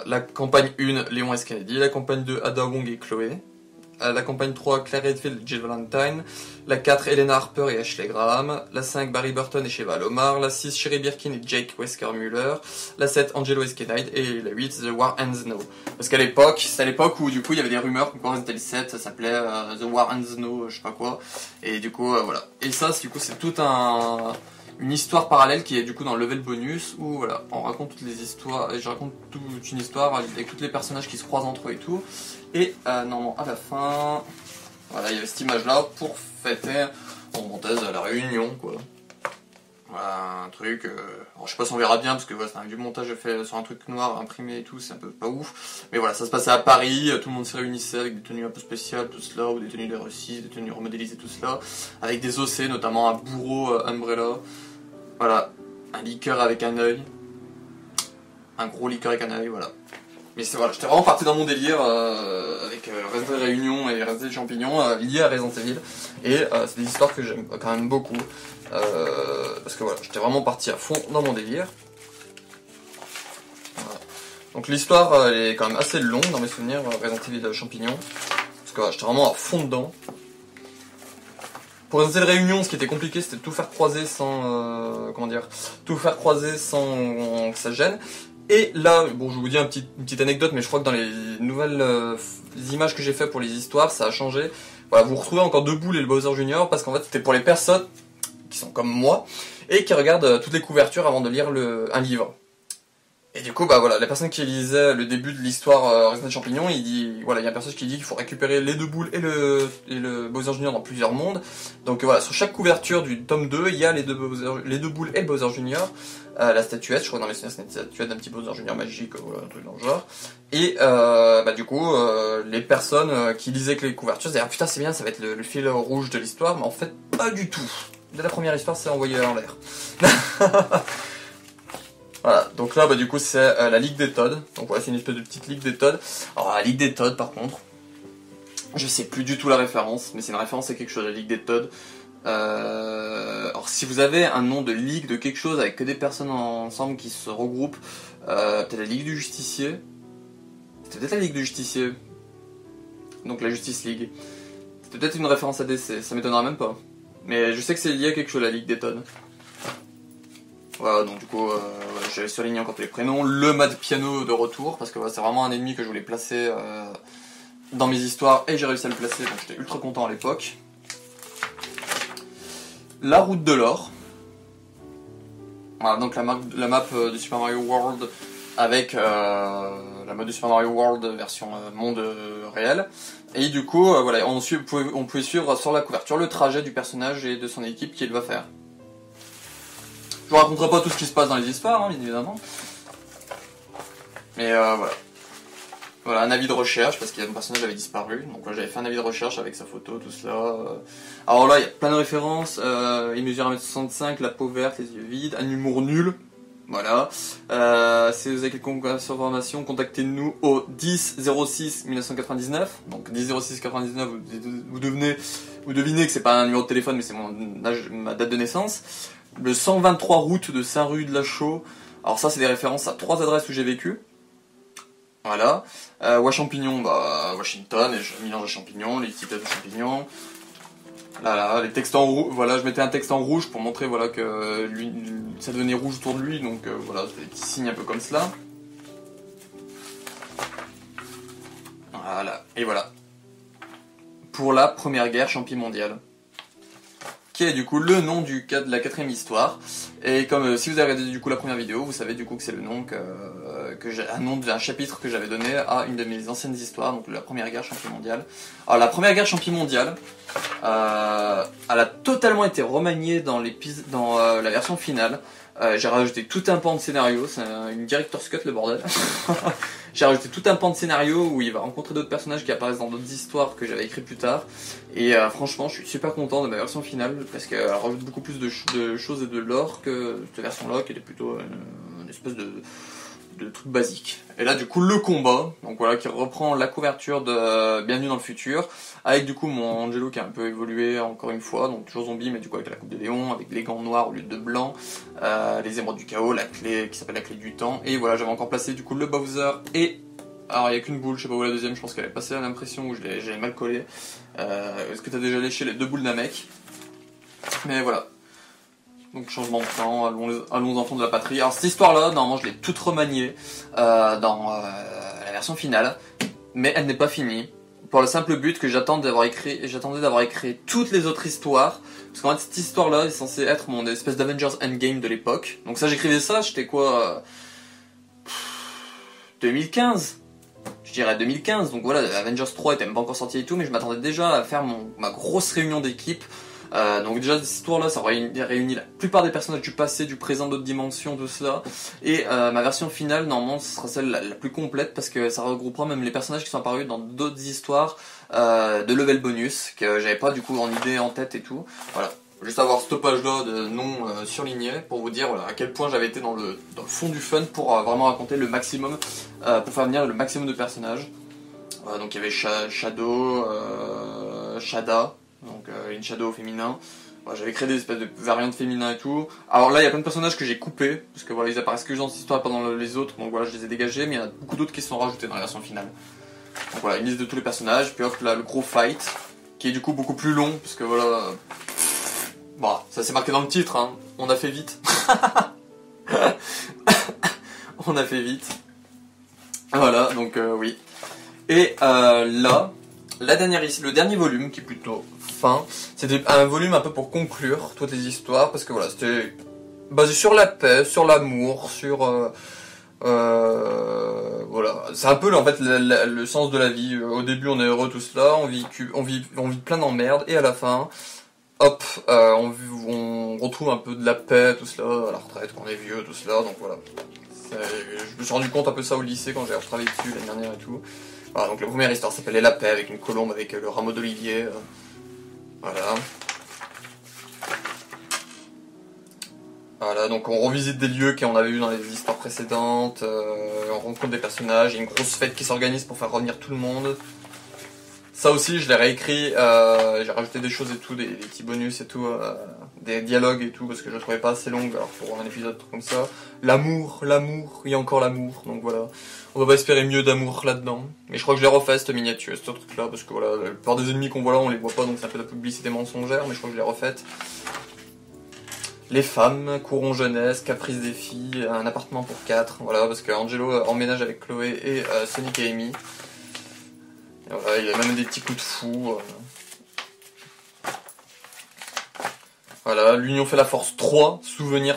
La campagne 1, Léon S. Kennedy. La campagne 2, Ada Wong et Chloé. La campagne 3, Claire Redfield et Jill Valentine. La 4, Elena Harper et Ashley Graham. La 5, Barry Burton et Sheva Alomar. La 6, Sherry Birkin et Jake Wesker Muller. La 7, Angelo S. Knight. Et la 8, The War Ends Now. Parce qu'à l'époque, c'est à l'époque où du coup il y avait des rumeurs que Resident Evil 7 ça s'appelait The War Ends Now, je sais pas quoi. Et du coup, voilà. Et ça, du coup, c'est tout une histoire parallèle qui est du coup dans le level bonus où voilà, on raconte toutes les histoires, et je raconte toute une histoire avec tous les personnages qui se croisent entre eux et tout. Et normalement à la fin, voilà, il y avait cette image là pour fêter en montage à la réunion quoi. Voilà, un truc, alors, je sais pas si on verra bien parce que voilà, c'est un vieux montage fait sur un truc noir imprimé et tout, c'est un peu pas ouf. Mais voilà, ça se passait à Paris, tout le monde se réunissait avec des tenues un peu spéciales, tout cela, ou des tenues de R6, des tenues remodélisées, tout cela, avec des OC, notamment un bourreau Umbrella. Voilà, un liqueur avec un œil, un gros liqueur avec un œil, voilà. Mais c'est voilà, j'étais vraiment parti dans mon délire avec Resident Evil Réunion et Resident Evil Champignon liés à Resident Evil. Et c'est des histoires que j'aime quand même beaucoup. Parce que voilà, j'étais vraiment parti à fond dans mon délire. Voilà. Donc l'histoire elle est quand même assez longue dans mes souvenirs, Resident Evil Champignon. Parce que voilà, j'étais vraiment à fond dedans. Pour Resident Evil Réunion, ce qui était compliqué, c'était de tout faire croiser sans... comment dire, tout faire croiser sans que ça gêne. Et là, bon, je vous dis une petite anecdote, mais je crois que dans les nouvelles images que j'ai fait pour les histoires, ça a changé. Voilà, vous retrouvez encore deux boules et le Bowser Junior, parce qu'en fait c'était pour les personnes qui sont comme moi, et qui regardent toutes les couvertures avant de lire un livre. Et du coup, bah voilà, la personne qui lisait le début de l'histoire Resident Champignon, il dit, voilà, il y a un personnage qui dit qu'il faut récupérer les deux boules et le Bowser Junior dans plusieurs mondes. Donc voilà, sur chaque couverture du tome 2, il y a les deux boules et le Bowser Junior. La statuette, je crois que dans les souvenirs, c'est une statuette d'un petit Bowser Junior magique, voilà, un truc dans le genre. Et bah du coup, les personnes qui lisaient que les couvertures disaient, ah putain c'est bien, ça va être le fil rouge de l'histoire, mais en fait, pas du tout. Dès la première histoire, c'est envoyé en l'air. Voilà, donc là, bah, du coup, c'est la Ligue des Toads. Donc voilà, c'est une espèce de petite Ligue des Toads. Alors, la Ligue des Toads, par contre, je sais plus du tout la référence, mais c'est une référence à quelque chose, la Ligue des Toads. Alors, si vous avez un nom de ligue de quelque chose avec que des personnes ensemble qui se regroupent, peut-être la Ligue du Justicier. C'était peut-être la Ligue du Justicier. Donc la Justice League. C'était peut-être une référence à DC, ça m'étonnera même pas. Mais je sais que c'est lié à quelque chose, la Ligue des Toads. Voilà, donc du coup, j'avais surligné encore tous les prénoms. Le Mad Piano de retour, parce que voilà, c'est vraiment un ennemi que je voulais placer dans mes histoires, et j'ai réussi à le placer, donc j'étais ultra content à l'époque. La Route de l'Or. Voilà, donc la map de Super Mario World avec la mode de Super Mario World version monde réel. Et du coup, voilà, on pouvait suivre sur la couverture le trajet du personnage et de son équipe qu'il va faire. Je vous raconterai pas tout ce qui se passe dans les histoires, hein, bien évidemment. Mais voilà. Voilà, un avis de recherche, parce que mon personnage avait disparu. Donc j'avais fait un avis de recherche avec sa photo, tout cela. Alors là, il y a plein de références. Il mesure 1m65, la peau verte, les yeux vides, un humour nul. Voilà. Si vous avez quelconque information, contactez-nous au 10 06 1999. Donc 10 06 99, vous devinez que c'est pas un numéro de téléphone, mais c'est ma date de naissance. Le 123 route de Saint-Rue-de-la-Chaux. Alors ça, c'est des références à 3 adresses où j'ai vécu. Voilà. Champignon, bah Washington, et je mélange à champignon, les cités de champignons. Là, les textes en rouge. Voilà, je mettais un texte en rouge pour montrer voilà que lui, ça devenait rouge autour de lui, donc voilà, c'est des petits signes un peu comme cela. Voilà, et voilà. Pour la première guerre champi mondiale. Qui est du coup le nom de la 4ème histoire. Et comme si vous avez regardé du coup la première vidéo, vous savez du coup que c'est le nom un nom d'un chapitre que j'avais donné à une de mes anciennes histoires, donc la première guerre champi mondiale. Alors la première guerre champi mondiale, elle a totalement été remaniée dans la version finale. J'ai rajouté tout un pan de scénario, c'est une director's cut le bordel. J'ai rajouté tout un pan de scénario où il va rencontrer d'autres personnages qui apparaissent dans d'autres histoires que j'avais écrites plus tard. Et franchement, je suis super content de ma version finale parce qu'elle rajoute beaucoup plus de choses et de lore que cette version-là qui était plutôt une espèce de truc basique. Et là, du coup, le combat, donc voilà, qui reprend la couverture de Bienvenue dans le futur, avec du coup mon Angelo qui a un peu évolué encore une fois, donc toujours zombie, mais du coup avec la coupe de Léon, avec les gants noirs au lieu de blanc, les émeraudes du chaos, la clé qui s'appelle la clé du temps, et voilà, j'avais encore placé du coup le Bowser et... Alors il n'y a qu'une boule, je sais pas où la deuxième, je pense qu'elle est passée à l'impression où j'avais mal collé. Est-ce que t'as déjà léché les deux boules d'un mec? Mais voilà. Donc changement de temps, allons enfants de la patrie. Alors cette histoire-là, normalement je l'ai toute remaniée dans la version finale, mais elle n'est pas finie. Pour le simple but que j'attendais d'avoir écrit toutes les autres histoires, parce qu'en fait cette histoire-là est censée être mon espèce d'Avengers Endgame de l'époque. Donc ça j'écrivais ça, j'étais quoi 2015 je dirais 2015, donc voilà, Avengers 3 était même pas encore sorti et tout, mais je m'attendais déjà à faire ma grosse réunion d'équipe. Donc déjà cette histoire là ça réunit la plupart des personnages du passé, du présent, d'autres dimensions, tout cela. Et ma version finale normalement ce sera celle la plus complète parce que ça regroupera même les personnages qui sont apparus dans d'autres histoires de level bonus que j'avais pas du coup en idée, en tête et tout. Voilà, juste avoir ce page là de nom surligné pour vous dire voilà, à quel point j'avais été dans le fond du fun pour vraiment raconter le maximum, pour faire venir le maximum de personnages. Donc il y avait Shadow, Shada, donc une Shadow féminin. J'avais créé des espèces de variantes féminins et tout. Alors là il y a plein de personnages que j'ai coupés, parce que voilà ils apparaissent que dans cette histoire et pas dans les autres, donc voilà je les ai dégagés, mais il y en a beaucoup d'autres qui sont rajoutés dans la version finale. Donc voilà, une liste de tous les personnages, puis hop là le gros fight, qui est du coup beaucoup plus long, parce que voilà... Bon, ça c'est marqué dans le titre, hein. On a fait vite. on a fait vite. Voilà, donc oui. Et là, le dernier volume, qui est plutôt fin, c'était un volume un peu pour conclure toutes les histoires, parce que voilà, c'était basé sur la paix, sur l'amour, sur... voilà, c'est un peu en fait le sens de la vie. Au début on est heureux tout cela, on vit plein d'emmerdes, et à la fin, hop, on retrouve un peu de la paix, tout cela, à la retraite quand on est vieux, tout cela, donc voilà. Je me suis rendu compte un peu ça au lycée quand j'ai retravaillé dessus l'année dernière et tout. Voilà, donc la première histoire s'appelait La paix, avec une colombe avec le rameau d'olivier. Voilà. Voilà, donc on revisite des lieux qu'on avait vus dans les histoires précédentes, on rencontre des personnages, il y a une grosse fête qui s'organise pour faire revenir tout le monde. Ça aussi, je l'ai réécrit, j'ai rajouté des choses et tout, des petits bonus et tout, des dialogues et tout, parce que je le trouvais pas assez long, alors pour un épisode comme ça. L'amour, il y a encore l'amour, donc voilà. On va pas espérer mieux d'amour là-dedans. Mais je crois que je l'ai refait, cette miniature, ce truc-là, parce que voilà, la plupart des ennemis qu'on voit là, on les voit pas, donc c'est un peu de la publicité mensongère, mais je crois que je l'ai refaite. Les femmes, courons jeunesse, caprice des filles, un appartement pour 4, voilà, parce que Angelo emménage avec Chloé et Sonic et Amy. Et voilà, il y a même des petits coups de fou. Voilà, l'union fait la force 3, souvenir.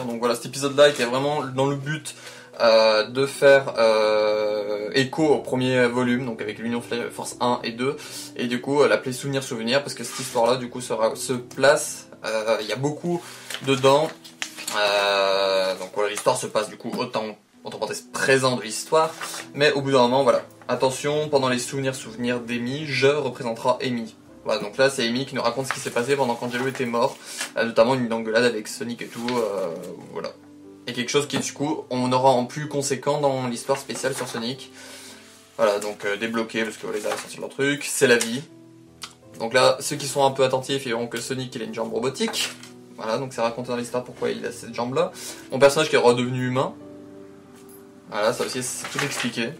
Donc voilà, cet épisode-là était vraiment dans le but de faire écho au premier volume, donc avec l'union fait la force 1 et 2, et du coup l'appeler souvenir, parce que cette histoire-là, du coup, se place, il y a beaucoup dedans, donc voilà, l'histoire se passe du coup autant entre parenthèses présent de l'histoire, mais au bout d'un moment, voilà, attention, pendant les souvenirs d'Amy, je représentera Amy. Voilà, donc là c'est Amy qui nous raconte ce qui s'est passé pendant qu'Angelo était mort, notamment une engueulade avec Sonic et tout, voilà. Et quelque chose qui du coup on aura en plus conséquent dans l'histoire spéciale sur Sonic. Voilà, donc débloqué parce que les a sorti leur truc, c'est la vie. Donc là, ceux qui sont un peu attentifs, ils verront que Sonic il a une jambe robotique. Voilà, donc c'est raconté dans l'histoire pourquoi il a cette jambe là. Mon personnage qui est redevenu humain. Voilà, ça aussi c'est tout expliqué.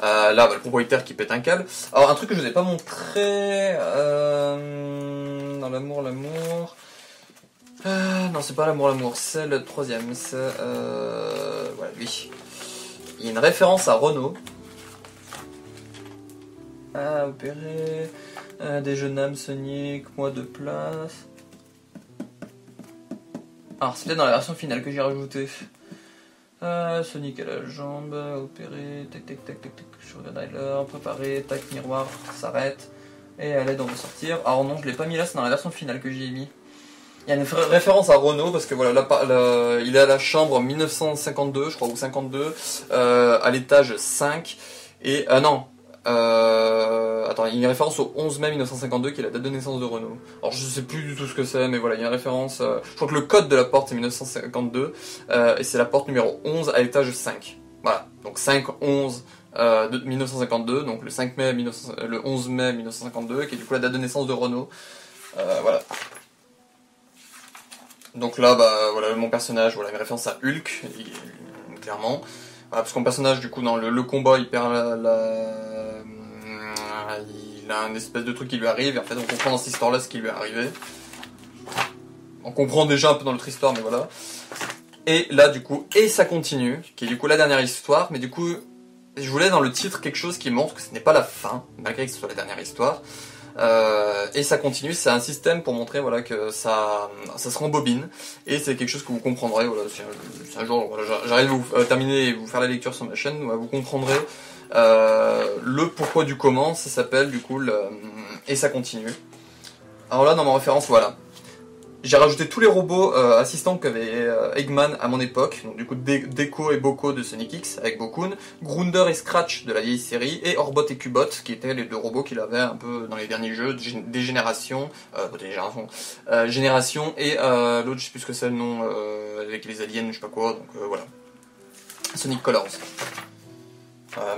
Là, le propriétaire qui pète un câble. Alors, un truc que je vous ai pas montré dans l'amour. Non, c'est pas l'amour, c'est le troisième. C'est voilà, lui. Il y a une référence à Renault. Opérer des jeunes âmes Sonic, moi de place. Alors, c'est peut-être dans la version finale que j'ai rajouté. Sonic à la jambe, opéré, tac, sur le dialer, préparé, tac, miroir, s'arrête, et à l'aide on va sortir. Alors non, je l'ai pas mis là, c'est dans la version finale que j'ai mis. Il y a une référence à Renault, parce que voilà, là, il est à la chambre 1952, je crois, ou 52, à l'étage 5, et, non, attends, il y a une référence au 11 mai 1952 qui est la date de naissance de Renault. Alors je sais plus du tout ce que c'est, mais voilà, il y a une référence, je crois que le code de la porte c'est 1952, et c'est la porte numéro 11 à l'étage 5. Voilà, donc 5-11 de 1952, donc le 5 mai le 11 mai 1952, qui est du coup la date de naissance de Renault. Voilà. Donc là, bah voilà, mon personnage, voilà, une référence à Hulk, clairement. Voilà, parce que mon personnage, du coup, dans le combat, il perd il a un espèce de truc qui lui arrive, et en fait, on comprend dans cette histoire-là ce qui lui est arrivé. On comprend déjà un peu dans l'autre histoire, mais voilà. Et là, du coup, et ça continue, qui est du coup la dernière histoire, mais du coup, je voulais dans le titre quelque chose qui montre que ce n'est pas la fin, malgré que ce soit la dernière histoire. Et ça continue, c'est un système pour montrer voilà, que ça se rembobine, et c'est quelque chose que vous comprendrez, voilà, si un jour voilà, j'arrive à vous terminer et vous faire la lecture sur ma chaîne, vous comprendrez le pourquoi du comment, ça s'appelle du coup et ça continue. Alors là dans ma référence, voilà, j'ai rajouté tous les robots assistants qu'avait Eggman à mon époque, donc du coup Deco et Boko de Sonic X avec Bokun, Grounder et Scratch de la vieille série, et Orbot et Cubot qui étaient les deux robots qu'il avait un peu dans les derniers jeux, des générations, Génération, et l'autre je sais plus ce que c'est le nom, avec les aliens, je sais pas quoi, donc voilà. Sonic Colors.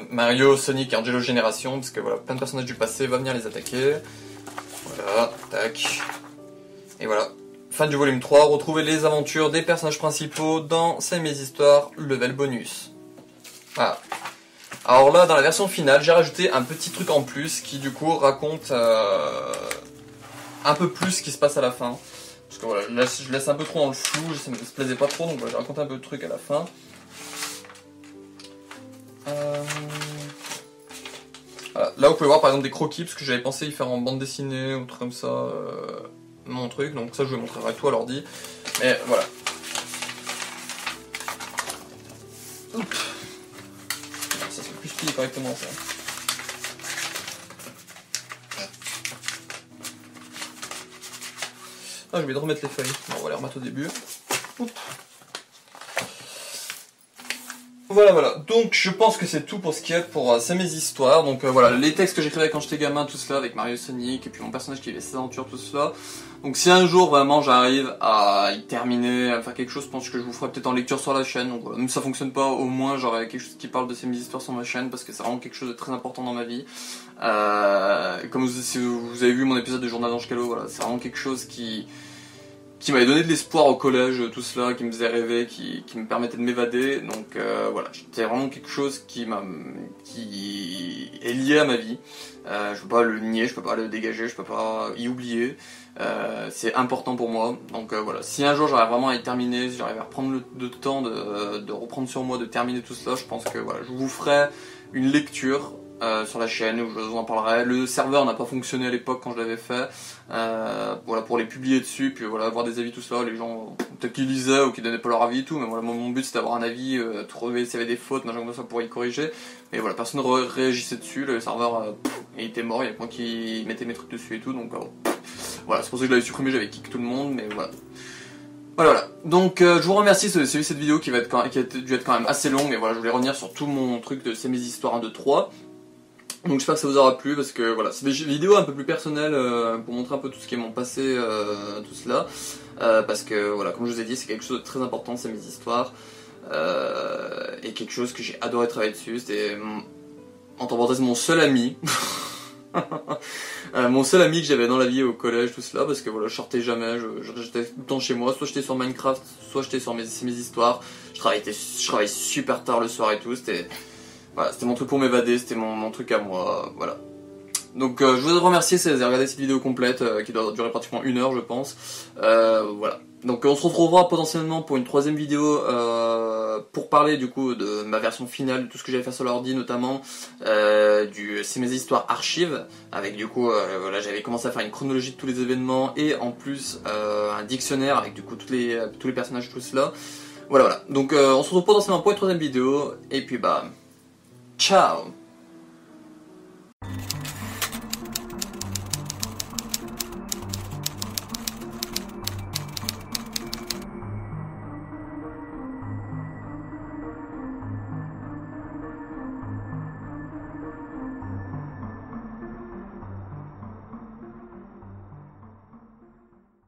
Mario, Sonic et Angelo Génération, parce que voilà, plein de personnages du passé vont venir les attaquer. Voilà, tac. Et voilà. Fin du volume 3, retrouvez les aventures des personnages principaux dans C'est mes histoires, level bonus. Voilà. Alors là, dans la version finale, j'ai rajouté un petit truc en plus qui du coup raconte un peu plus ce qui se passe à la fin. Parce que voilà, je laisse un peu trop dans le flou, ça me plaisait pas trop, donc voilà, j'ai raconté un peu de trucs à la fin. Voilà. Là vous pouvez voir par exemple des croquis, parce que j'avais pensé y faire en bande dessinée ou truc comme ça, mon truc, donc ça je vous montrerai tout à l'ordi. Mais voilà. Oups. Ça se fait plus plier correctement ça. Ah, j'ai oublié de remettre les feuilles. Bon, on va les remettre au début. Oups. Voilà. Donc, je pense que c'est tout pour ce qui est pour C'est mes histoires. Donc, voilà, les textes que j'écrivais quand j'étais gamin, tout cela, avec Mario Sonic, et puis mon personnage qui vivait ses aventures, tout cela. Donc, si un jour, vraiment, j'arrive à y terminer, à faire quelque chose, je pense que je vous ferai peut-être en lecture sur la chaîne. Donc, voilà, même si ça fonctionne pas, au moins, j'aurai quelque chose qui parle de C'est mes histoires sur ma chaîne, parce que c'est vraiment quelque chose de très important dans ma vie. Comme si vous avez vu mon épisode de Journal d'Ange Calo, voilà, c'est vraiment quelque chose qui m'avait donné de l'espoir au collège, tout cela, qui me faisait rêver, qui me permettait de m'évader. Donc voilà, c'était vraiment quelque chose qui est lié à ma vie. Je peux pas le nier, je peux pas le dégager, je peux pas y oublier. C'est important pour moi. Donc voilà, si un jour j'arrive vraiment à y terminer, si j'arrive à reprendre le temps de reprendre sur moi, de terminer tout cela, je pense que voilà, je vous ferai une lecture sur la chaîne où je vous en parlerai. Le serveur n'a pas fonctionné à l'époque quand je l'avais fait. Voilà, pour les publier dessus, puis voilà, avoir des avis, tout cela. Les gens, peut-être qu'ils lisaient ou qu'ils donnaient pas leur avis et tout, mais voilà, mon but c'était d'avoir un avis, trouver s'il y avait des fautes, machin comme ça pour y corriger. Mais voilà, personne ne réagissait dessus, le serveur il était mort, il y avait moi qui mettais mes trucs dessus et tout, donc voilà, c'est pour ça que je l'avais supprimé, j'avais kick tout le monde, mais voilà. Voilà. Donc je vous remercie, c'est cette vidéo qui a dû être quand même assez longue, mais voilà, je voulais revenir sur tout mon truc de C'est mes histoires 1, 2, 3. Donc j'espère que ça vous aura plu, parce que voilà, c'est des vidéos un peu plus personnelles pour montrer un peu tout ce qui est mon passé, tout cela. Parce que voilà, comme je vous ai dit, c'est quelque chose de très important, C'est mes histoires. Et quelque chose que j'ai adoré travailler dessus, c'était, entre parenthèses, mon seul ami. Mon seul ami que j'avais dans la vie au collège, tout cela, parce que voilà, je sortais jamais, j'étais tout le temps chez moi, soit j'étais sur Minecraft, soit j'étais sur mes histoires. Je travaillais super tard le soir et tout, c'était mon truc pour m'évader, c'était mon truc à moi, voilà. Donc je vous remercie si vous avez regardé cette vidéo complète, qui doit durer pratiquement 1 heure je pense, voilà. Donc on se retrouvera potentiellement pour une 3e vidéo pour parler du coup de ma version finale, de tout ce que j'avais fait sur l'ordi, notamment du C'est mes histoires archives, avec du coup voilà, j'avais commencé à faire une chronologie de tous les événements et en plus un dictionnaire avec du coup tous les personnages, tout cela. Voilà. Donc on se retrouve potentiellement pour une 3e vidéo et puis bah ciao.